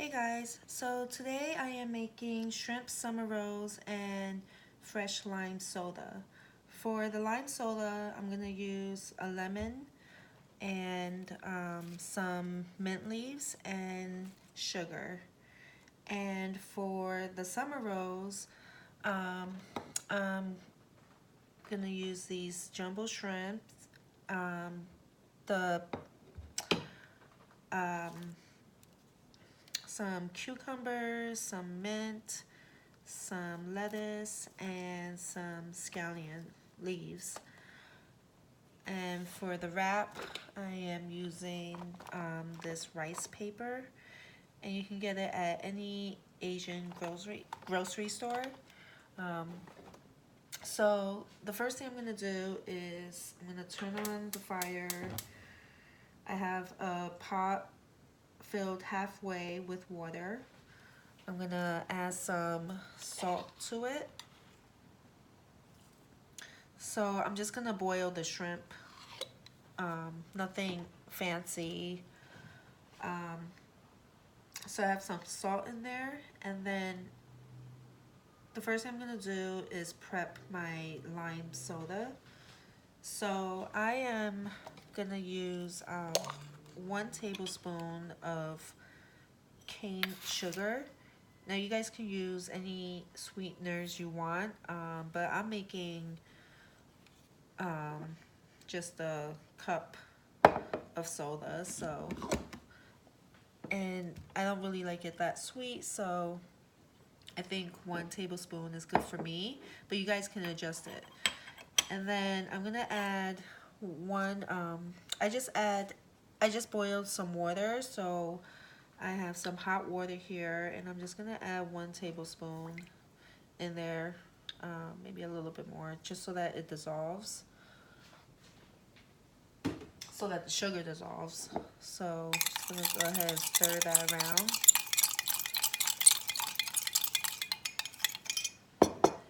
Hey guys, so today I am making shrimp summer rolls and fresh lime soda. For the lime soda, I'm going to use a lemon and some mint leaves and sugar. And for the summer rolls, um, I'm going to use these jumbo shrimps, um, the um, some cucumbers, some mint, some lettuce, and some scallion leaves. And for the wrap, I am using this rice paper, and you can get it at any Asian grocery store. Um, so the first thing I'm gonna do is I'm gonna turn on the fire. I have a pot filled halfway with water. I'm gonna add some salt to it. So I'm just gonna boil the shrimp. Nothing fancy. Um, so I have some salt in there, and then the first thing I'm gonna do is prep my lime soda. So I am gonna use 1 tablespoon of cane sugar. Now you guys can use any sweeteners you want, but I'm making um, just a cup of soda, so, and I don't really like it that sweet, so I think 1 tablespoon is good for me, but you guys can adjust it. And then I'm gonna add one, I just boiled some water, so I have some hot water here, and I'm just gonna add 1 tablespoon in there, maybe a little bit more, just so that it dissolves. So that the sugar dissolves. So just gonna go ahead and stir that around.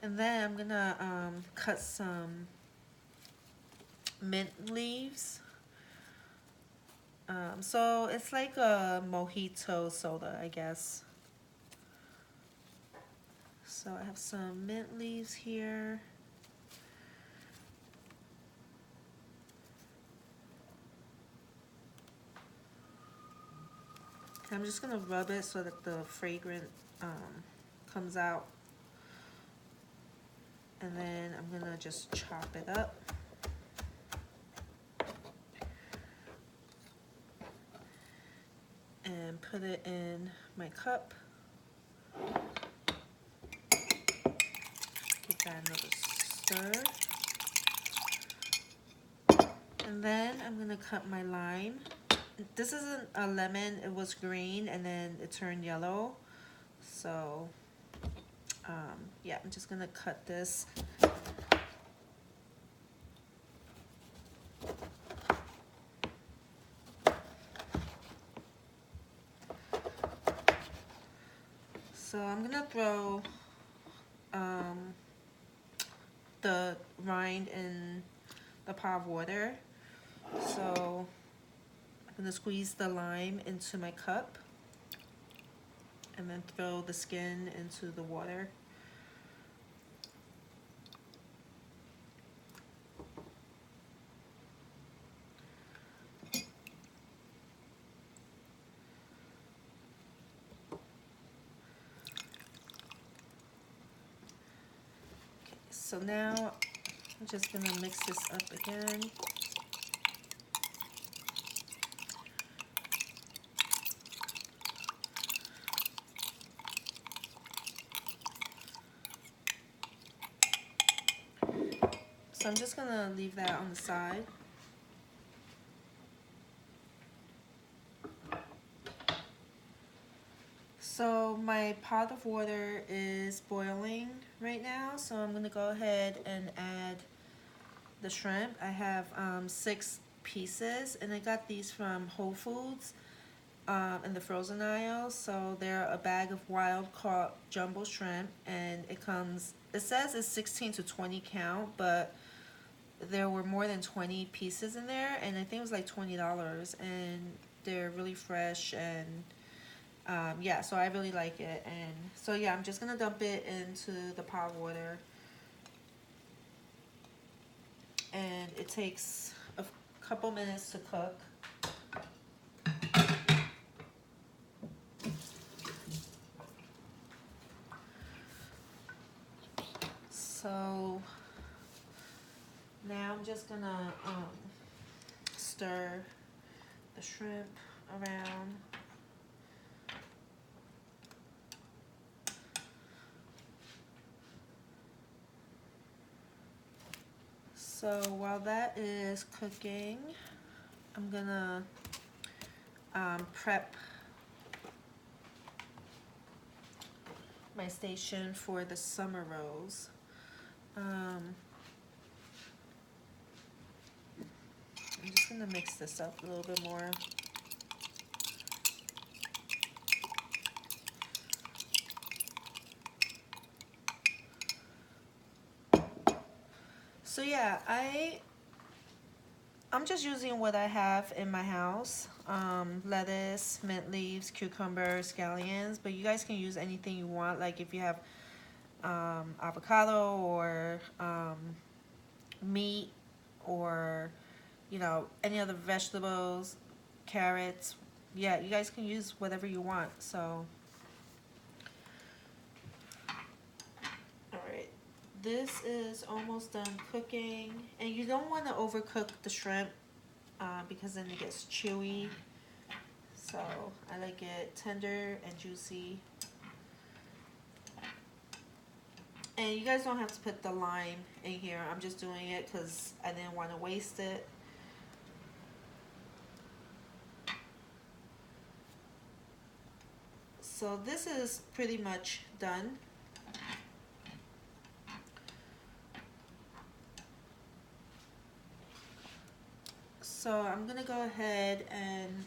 And then I'm gonna cut some mint leaves. So it's like a mojito soda, I guess. So I have some mint leaves here. I'm just gonna rub it so that the fragrance comes out. And then I'm gonna just chop it up. And put it in my cup. Give that another stir. And then I'm gonna cut my lime. This isn't a lemon, it was green and then it turned yellow. So yeah, I'm just gonna cut this. So I'm gonna throw the rind in the pot of water. So I'm gonna squeeze the lime into my cup and then throw the skin into the water. Okay, so now I'm just gonna mix this up again. So I'm just gonna leave that on the side. So my pot of water is boiling right now, so I'm gonna go ahead and add the shrimp. I have 6 pieces, and I got these from Whole Foods in the frozen aisle. So they're a bag of wild caught jumbo shrimp, and it says it's 16 to 20 count, but there were more than 20 pieces in there, and I think it was like $20, and they're really fresh, and Yeah, so I really like it. And so yeah, I'm just gonna dump it into the pot water, and it takes a couple minutes to cook. So now I'm just gonna stir the shrimp around. So while that is cooking, I'm gonna prep my station for the summer rolls. I'm just gonna mix this up a little bit more. So yeah, I'm just using what I have in my house. Lettuce, mint leaves, cucumbers, scallions, but you guys can use anything you want. Like if you have avocado or meat, or you know, any other vegetables, carrots. Yeah, you guys can use whatever you want. So all right, this is almost done cooking, and you don't want to overcook the shrimp because then it gets chewy. So I like it tender and juicy. And you guys don't have to put the lime in here. I'm just doing it because I didn't want to waste it. So this is pretty much done. So I'm gonna go ahead and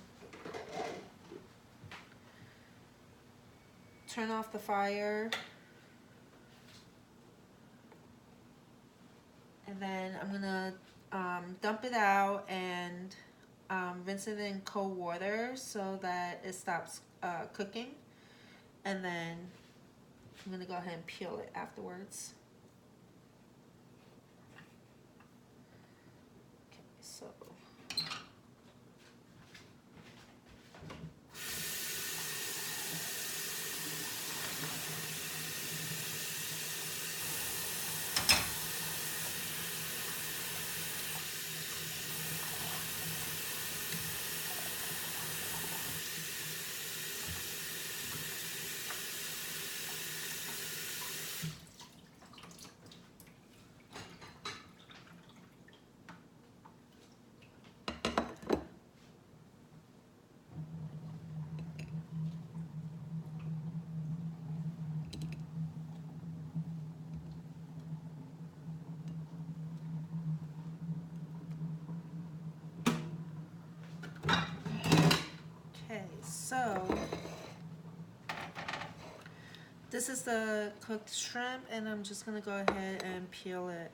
turn off the fire. And then I'm gonna dump it out and rinse it in cold water so that it stops cooking. And then I'm gonna go ahead and peel it afterwards. Okay, so okay, so this is the cooked shrimp, and I'm just gonna go ahead and peel it.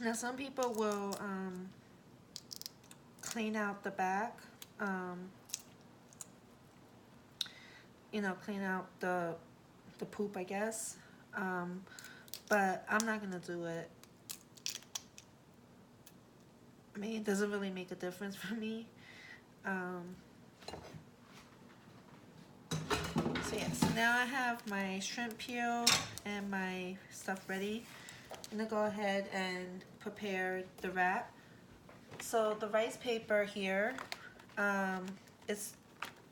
Now some people will clean out the back. you know, clean out the poop, I guess. But I'm not gonna do it. I mean, it doesn't really make a difference for me. So yeah, so now I have my shrimp peel and my stuff ready. I'm gonna go ahead and prepare the wrap. So the rice paper here, it's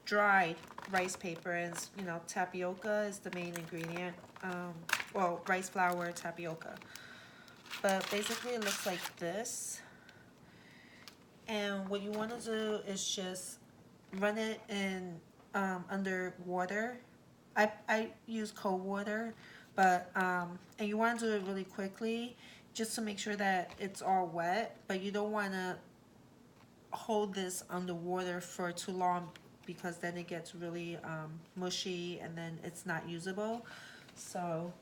dried rice paper, and you know, tapioca is the main ingredient. Well, rice flour, tapioca. But basically it looks like this. And what you want to do is just run it in under water. I use cold water, but and you want to do it really quickly, just to make sure that it's all wet. But you don't want to hold this underwater for too long, because then it gets really mushy and then it's not usable. So,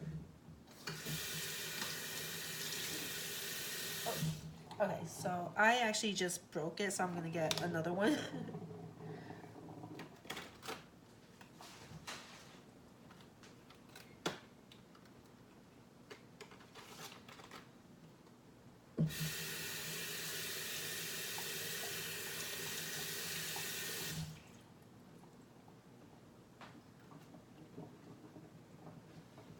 okay, so I actually just broke it, so I'm gonna get another one.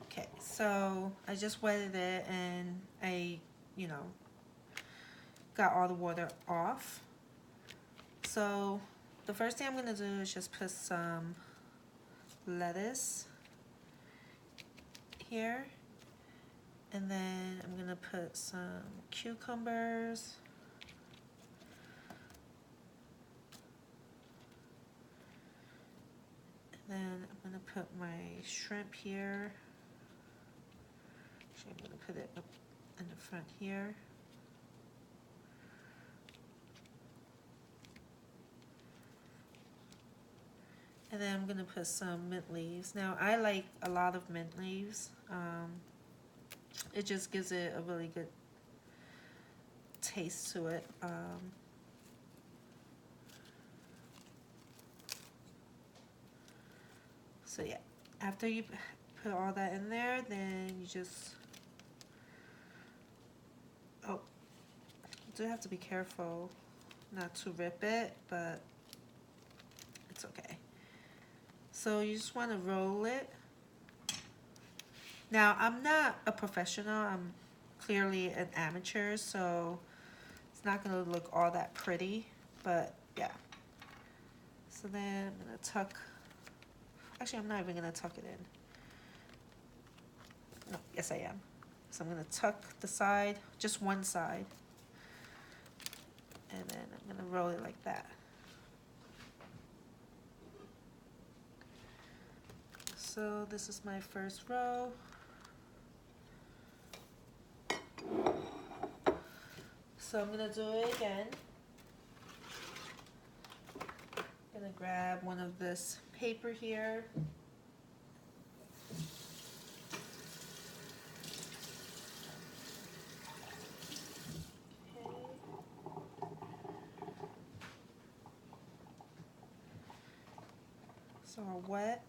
Okay, so I just wetted it and I, you know, got all the water off. So the first thing I'm gonna do is just put some lettuce here, and then I'm gonna put some cucumbers, and then I'm gonna put my shrimp here. Actually, I'm gonna put it up in the front here. And then I'm gonna put some mint leaves. Now I like a lot of mint leaves. It just gives it a really good taste to it. So yeah, after you put all that in there, then you just, oh, you do have to be careful not to rip it, but it's okay. So you just want to roll it. Now I'm not a professional, I'm clearly an amateur, so it's not gonna look all that pretty, but yeah. So then I'm gonna tuck, actually I'm not even gonna tuck it in. No, yes I am. So I'm gonna tuck the side, just one side, and then I'm gonna roll it like that. So this is my first row. So I'm gonna do it again. I'm gonna grab one of this paper here. Okay. So all wet.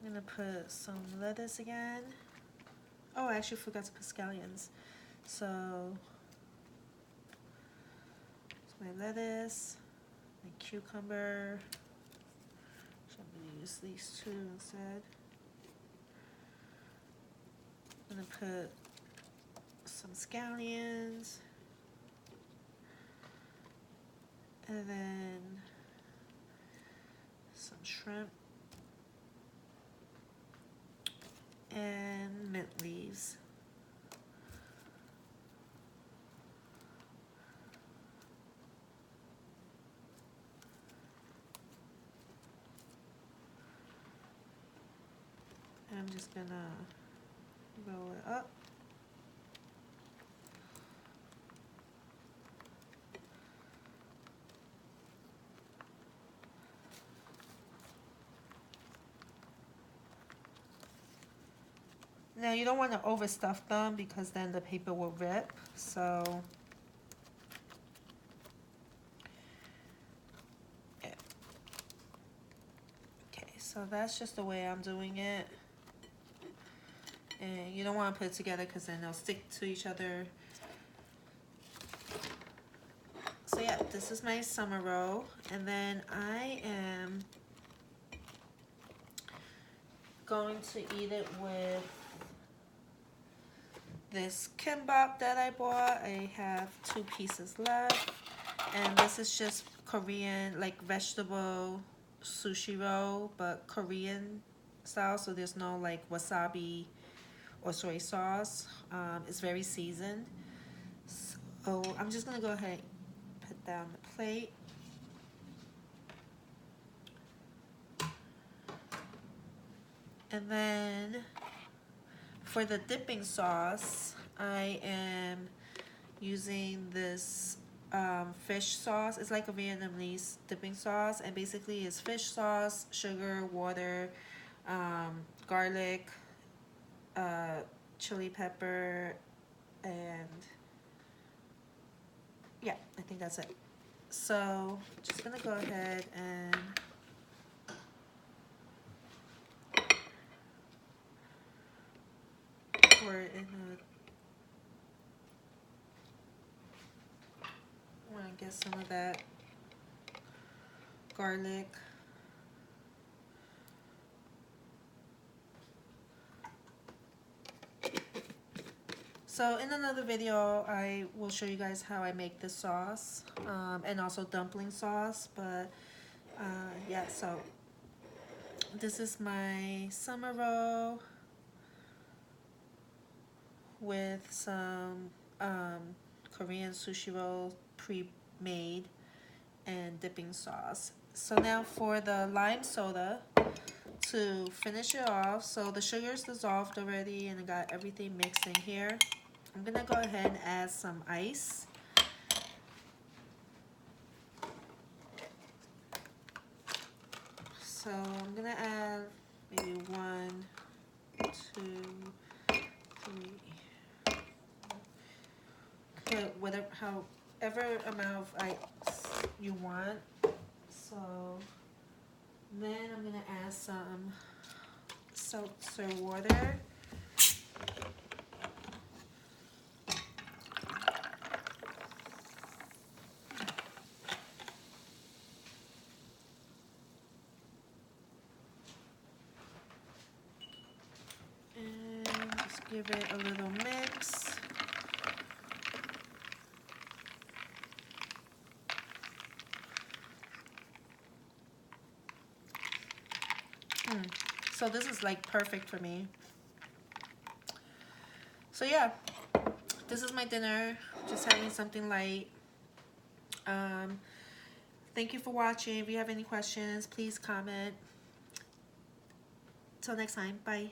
I'm gonna put some lettuce again. Oh, I actually forgot to put scallions. So it's my lettuce, my cucumber. So I'm gonna use these two instead. I'm gonna put some scallions, and then some shrimp and mint leaves. And I'm just gonna roll it up. Now you don't want to overstuff them, because then the paper will rip. So yeah. So that's just the way I'm doing it. And you don't want to put it together because then they'll stick to each other. So yeah, this is my summer roll. And then I am going to eat it with this kimbap that I bought. I have 2 pieces left. And this is just Korean, like vegetable sushi roll, but Korean style. So there's no like wasabi or soy sauce. It's very seasoned. So I'm just gonna go ahead and put that on the plate. And then for the dipping sauce, I am using this fish sauce. It's like a Vietnamese dipping sauce, and basically it's fish sauce, sugar, water, garlic, chili pepper, and yeah, I think that's it. So just gonna go ahead and pour it in a, I want to get some of that garlic. So in another video, I will show you guys how I make this sauce, and also dumpling sauce. But yeah, so this is my summer roll with some Korean sushi roll pre-made and dipping sauce. So now for the lime soda, to finish it off, so the sugar's dissolved already and I got everything mixed in here. I'm gonna go ahead and add some ice. So I'm gonna add maybe 1, 2, 3. Put whatever, however amount of ice you want. So then I'm gonna add some seltzer water. And just give it a little mix. So this is like perfect for me. So yeah, this is my dinner. Just having something light. Thank you for watching. If you have any questions, please comment. Till next time, bye.